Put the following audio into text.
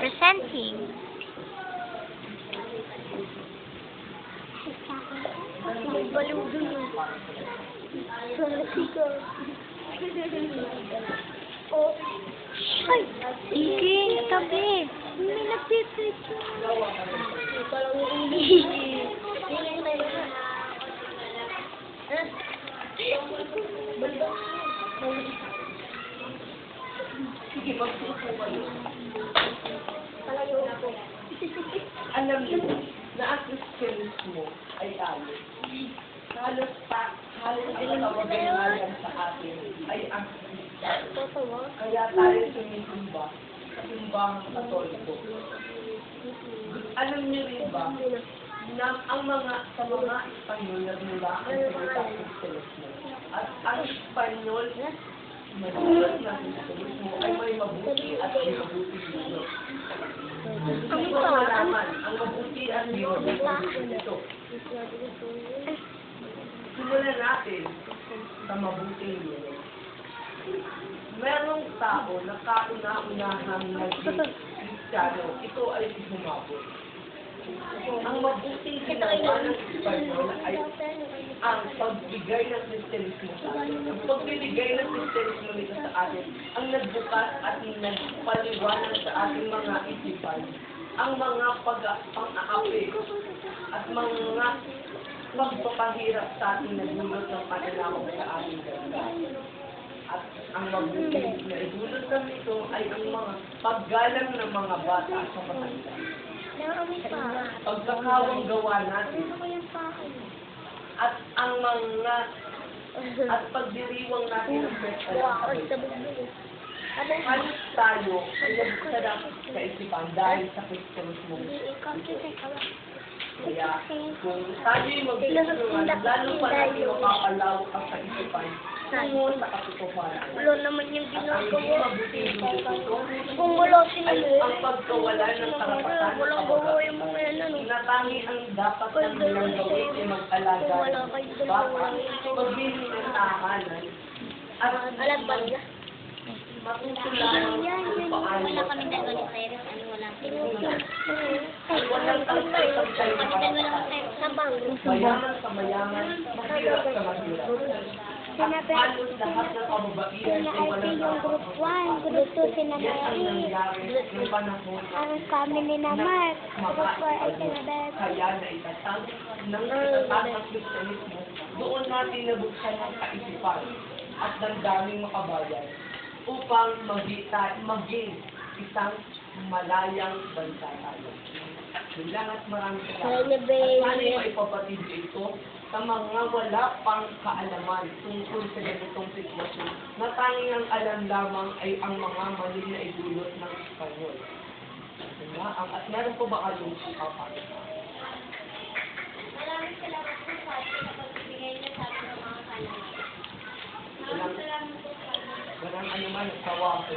Presenting. Baludong yun. Sigaw. Oh. Ay! Iki! Tabi! May nagpipicture. Parang yung hindi. Hindi ko tayo na. Sige, magsuko kayo. Palayo ko. Alam niyo na ang Christians mo ay tayo. Halos ang kawagan sa atin ay ang Christian. Totoo. Kaya tayo sumisimba sa simbahang Katoliko. Alam niyo rin ba na ang sa mga Espanyol nagmula ang salita Kristiyanismo at ang Espanyol manulat na Kristiyanismo ay may mabuti at may mabuti dito. Ang mabuti at may mabuti dito. Simulan natin sa mabuting dito. Merong tao na kauna-unahang naging Kristiyano, ito ay si Humabol. Ang mabuting ginawa ng Espanyol ay ang pagbigay ng Kristiyanismo sa atin. Ang pagbibigay ng Kristiyanismo nito sa atin, ang nagbukas at nagpaliwanag sa ating mga isipan, ang mga pang-aapi at mga pagpapahirap sa ating nagulot ng pananakot sa ating ganda. At ang mabuting na idulot ng ito ay ang mga paggalang ng mga bata sa matanda. Pagkakawang gawa natin at ang mga at pagdiriwang natin ng pesta ng sabay. Halos tayo ay nagsadap sa isipan dahil sa Kristiyanismo. Kaya kung tayo'y magtutulungan, lalo pa natin mapapalawak ang kaisipan tungo sa katotohanan. Wala naman yung Ang ginagawa. mabuting dito Kung wala ay sila, ang pagkawala ng karapatan wala sa gawa kababaihan. yung mga yan, ano. Natangi ang dapat ng nilang gawin ay mag-alaga Kung wala ng kayo dun, bata, wala kayo. pagbili ng tahanan, at Alagbag na. matutularan kung paano Wala kami dalawa ni Cyrus, ano wala pinunta. ay walang pagkay-pagkay ng karapatan. Sabang. Mayaman sa mayaman, mahirap sa mahirap. At halos lahat ng kababaihan ay walang Yung group 1, group 2, sila Yan ang Mary. nangyari ng panahon Ang family na Mark. Group 4 ay sila Beth. kaya na itatag ng Kristiyanismo, doon natin nabuksan ang kaisipan at damdaming makabayan upang maging isang malayang bansa tayo. Bilang at maraming salamat. At sana yung maipabatid ito sa mga wala pang kaalaman tungkol sa ganitong sitwasyon na tanging ang alam lamang ay ang mga mali na idulot ng Espanyol. At meron po ba kayong kapatid? Maraming salamat po sa atin sa pagbibigay niyo sa atin ng mga kaalaman. Maraming salamat po sa atin. Walang anuman, sawa ko.